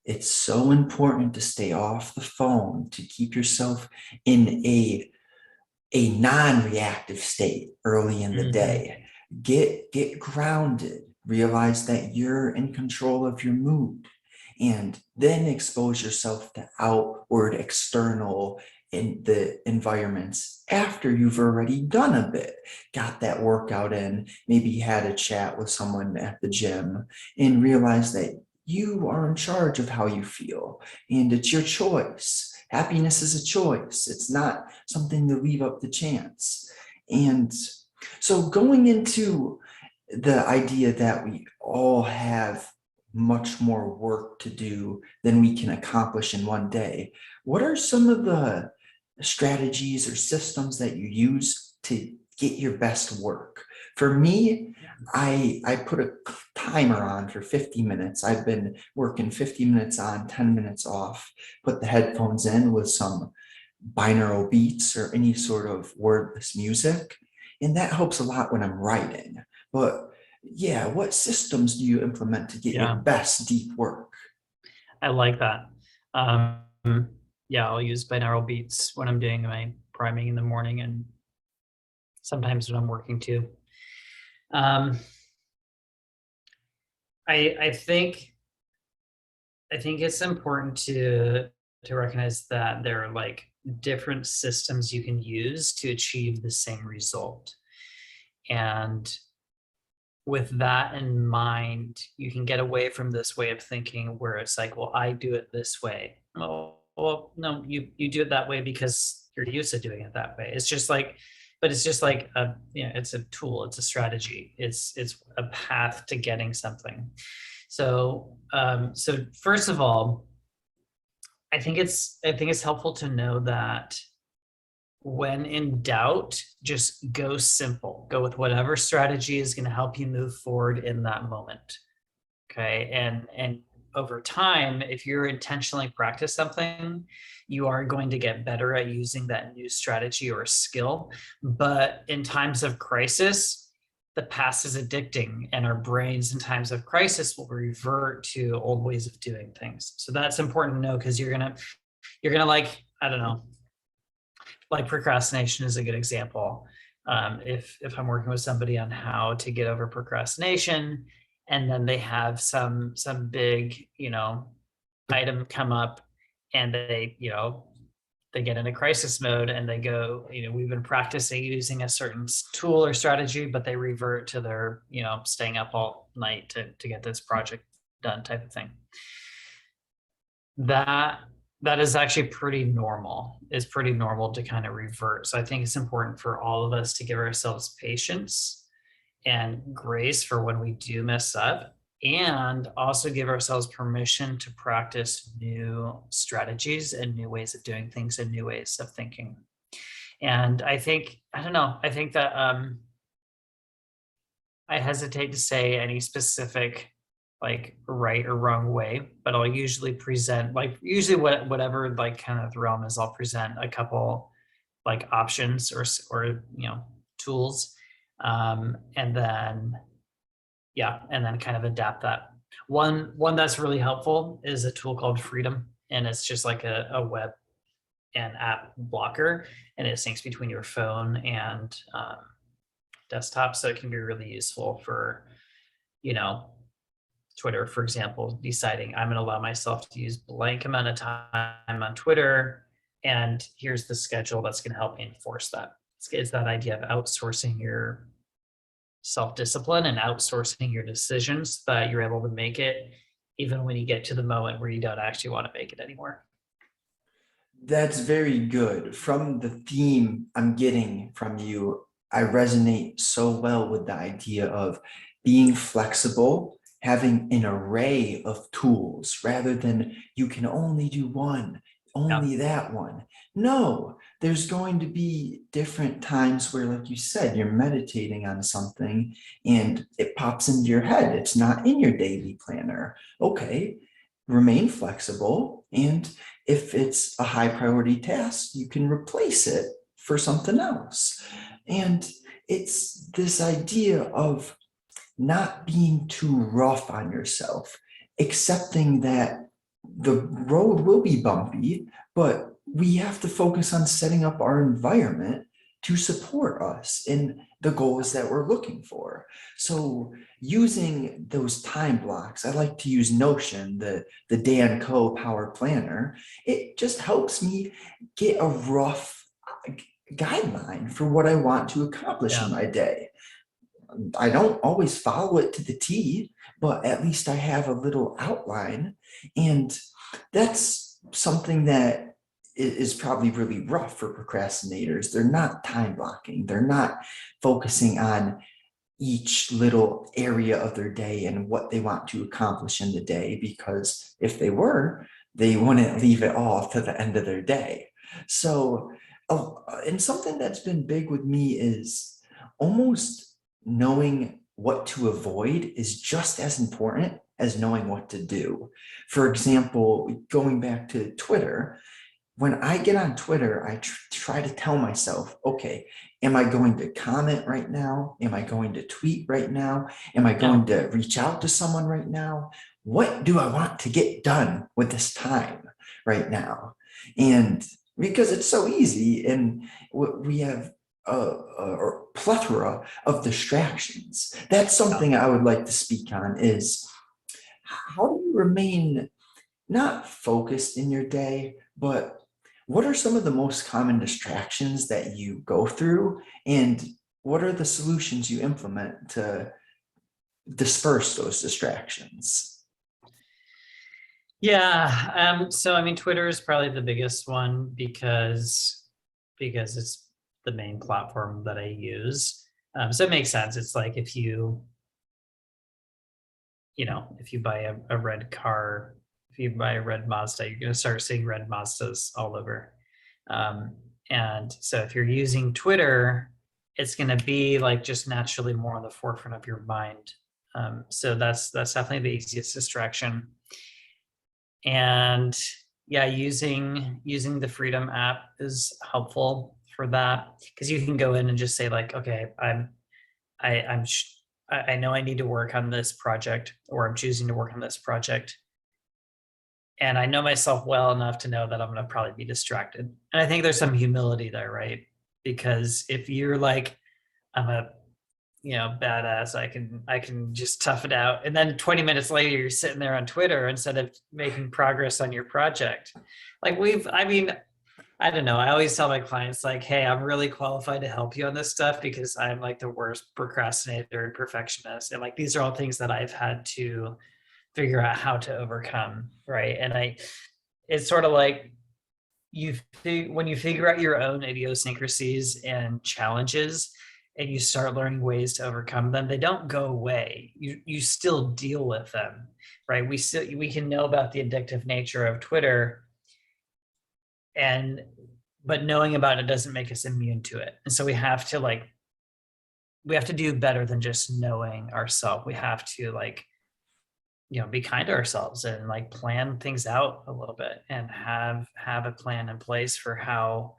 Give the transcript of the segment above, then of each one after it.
It's so important to stay off the phone, to keep yourself in a non-reactive state early in the Hmm. day. Get grounded, realize that you're in control of your mood, and then expose yourself to outward external in the environments after you've already done a bit, got that workout in, maybe had a chat with someone at the gym, and realize that you are in charge of how you feel and it's your choice. Happiness is a choice. It's not something to leave up to chance. And so going into the idea that we all have much more work to do than we can accomplish in one day, what are some of the strategies or systems that you use to get your best work? For me, I put a timer on for 50 minutes. I've been working 50 minutes on, 10 minutes off, put the headphones in with some binaural beats or any sort of wordless music. And that helps a lot when I'm writing. But yeah, what systems do you implement to get your Yeah, best deep work? I like that. Um, yeah, I'll use binaural beats when I'm doing my priming in the morning and sometimes when I'm working too. Um, I I think I think it's important to recognize that there are like different systems you can use to achieve the same result. And with that in mind, you can get away from this way of thinking where it's like, well, I do it this way. Well, no, you do it that way because you're used to doing it that way. It's just like, but it's just like it's a tool, it's a strategy, it's a path to getting something. So first of all, I think it's helpful to know that when in doubt, just go simple. Go with whatever strategy is going to help you move forward in that moment. Okay. And over time, if you're intentionally practice something, you are going to get better at using that new strategy or skill. But in times of crisis, the past is addicting, and our brains in times of crisis will revert to old ways of doing things. So that's important to know because you're gonna like, I don't know, like procrastination is a good example. If I'm working with somebody on how to get over procrastination, and then they have some big item come up, and they get into crisis mode, and they go, we've been practicing using a certain tool or strategy, but they revert to their staying up all night to get this project done type of thing. That is actually pretty normal. It's pretty normal to kind of revert. So I think it's important for all of us to give ourselves patience and grace for when we do mess up, and also give ourselves permission to practice new strategies and new ways of doing things and new ways of thinking. And I don't know, I think that I hesitate to say any specific like right or wrong way, but I'll usually present like usually whatever like kind of the realm is, I'll present a couple like options or tools, and then and then kind of adapt that. One that's really helpful is a tool called Freedom, and it's just like a web and app blocker, and it syncs between your phone and desktop, so it can be really useful for you know Twitter, for example, deciding I'm going to allow myself to use blank amount of time on Twitter, and here's the schedule that's going to help me enforce that. It's that idea of outsourcing your self-discipline and outsourcing your decisions so that you're able to make it even when you get to the moment where you don't actually want to make it anymore. That's very good. From the theme I'm getting from you, I resonate so well with the idea of being flexible, having an array of tools rather than you can only do one, Yeah. only that one. No, there's going to be different times where, like you said, you're meditating on something and it pops into your head. It's not in your daily planner. Okay, remain flexible, and if it's a high priority task, you can replace it for something else. And it's this idea of not being too rough on yourself, accepting that the road will be bumpy, but we have to focus on setting up our environment to support us in the goals that we're looking for. So using those time blocks, I like to use Notion, the Dan Co Power Planner. It just helps me get a rough guideline for what I want to accomplish in Yeah. my day. I don't always follow it to the T, but at least I have a little outline. And that's something that is probably really rough for procrastinators. They're not time blocking, they're not focusing on each little area of their day and what they want to accomplish in the day, because if they were, they wouldn't leave it all to the end of their day. So, and something that's been big with me is almost knowing what to avoid is just as important as knowing what to do. For example, going back to Twitter, when I get on Twitter, I try to tell myself, okay, am I going to comment right now? Am I going to tweet right now? Am I Yeah. going to reach out to someone right now? What do I want to get done with this time right now? And because it's so easy, and we have a plethora of distractions. That's Yeah. something I would like to speak on is how do you remain not focused in your day, but what are some of the most common distractions that you go through, and what are the solutions you implement to disperse those distractions? Yeah. So I mean, Twitter is probably the biggest one because it's the main platform that I use. So it makes sense. It's like if if you buy a red car, if you buy a red Mazda, you're going to start seeing red Mazdas all over. Um, and so if you're using Twitter, it's going to be like just naturally more on the forefront of your mind. So that's definitely the easiest distraction. And yeah, using the Freedom app is helpful for that because you can go in and just say like, okay, I, I'm I know I need to work on this project, or I'm choosing to work on this project. And I know myself well enough to know that I'm going to probably be distracted. And I think there's some humility there, right? Because if you're like, I'm a badass, I can just tough it out. And then 20 minutes later, you're sitting there on Twitter instead of making progress on your project. Like I mean, I don't know. I always tell my clients like, hey, I'm really qualified to help you on this stuff because I'm like the worst procrastinator and perfectionist. And like, these are all things that I've had to figure out how to overcome. Right. And it's sort of like when you figure out your own idiosyncrasies and challenges and you start learning ways to overcome them, they don't go away. You still deal with them. Right. We can know about the addictive nature of Twitter, and but knowing about it doesn't make us immune to it. And so we have to do better than just knowing ourselves. We have to be kind to ourselves and like plan things out a little bit and have a plan in place for how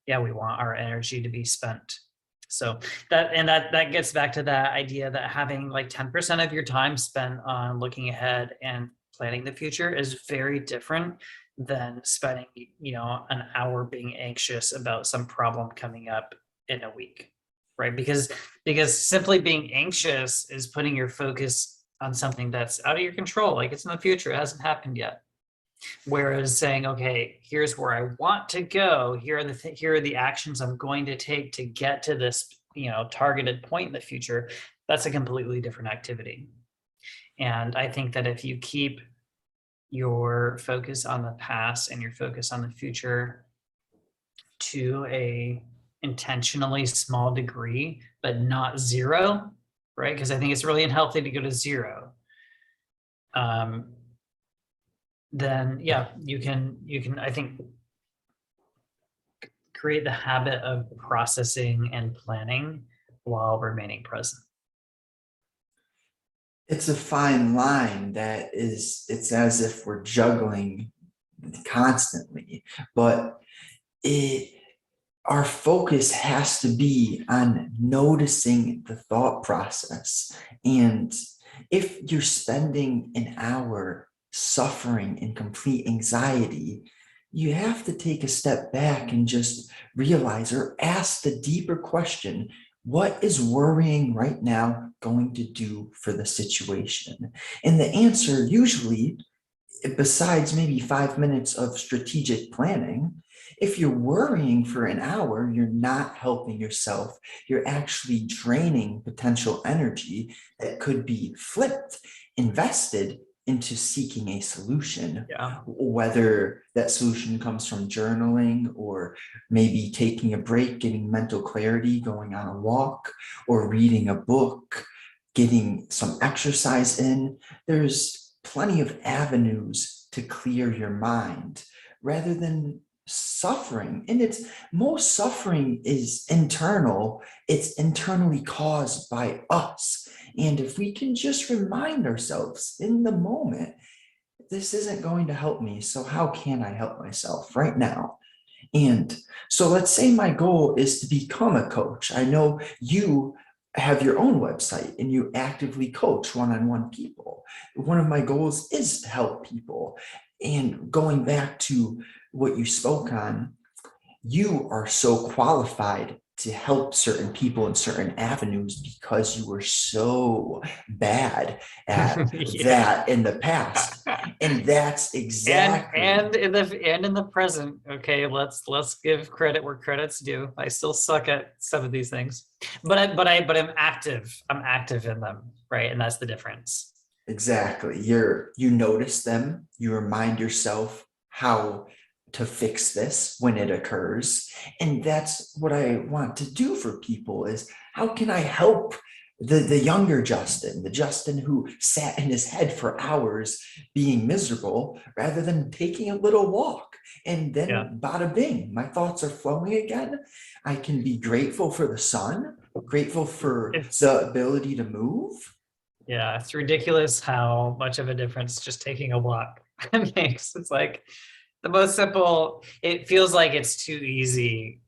we want our energy to be spent. So that gets back to that idea that having like 10% of your time spent on looking ahead and planning the future is very different than spending an hour being anxious about some problem coming up in a week, right? Because simply being anxious is putting your focus on something that's out of your control, like it's in the future, it hasn't happened yet. Whereas saying, okay, here's where I want to go, here are the actions I'm going to take to get to this targeted point in the future, that's a completely different activity. And I think that if you keep your focus on the past and your focus on the future to a intentionally small degree, but not zero, right? Because I think it's really unhealthy to go to zero. Then you can I think create the habit of processing and planning while remaining present. It's a fine line it's as if we're juggling constantly, but it our focus has to be on noticing the thought process. And if you're spending an hour suffering and complete anxiety, you have to take a step back and just realize or ask the deeper question: what is worrying right now going to do for the situation? And the answer usually, besides maybe 5 minutes of strategic planning, if you're worrying for an hour, you're not helping yourself. You're actually draining potential energy that could be flipped, invested into seeking a solution, Yeah. whether that solution comes from journaling or maybe taking a break, getting mental clarity, going on a walk, or reading a book, getting some exercise in. There's plenty of avenues to clear your mind rather than suffering. And it's most suffering is internal. It's internally caused by us. And if we can just remind ourselves in the moment, this isn't going to help me, so how can I help myself right now? And so let's say my goal is to become a coach. I know you have your own website and you actively coach one-on-one people. One of my goals is to help people. And going back to what you spoke on, you are so qualified to help certain people in certain avenues because you were so bad at Yeah. that in the past. And that's exactly And in the present, okay, let's give credit where credit's due. I still suck at some of these things, but I'm active. I'm active in them, right? And that's the difference. exactly. You notice them, you remind yourself how to fix this when it occurs. And that's what I want to do for people is how can I help the younger Justin, the Justin who sat in his head for hours being miserable rather than taking a little walk. And Yeah. then bada bing, my thoughts are flowing again. I can be grateful for the sun, grateful for It's the ability to move. Yeah, it's ridiculous how much of a difference just taking a walk makes. It's like the most simple, it feels like it's too easy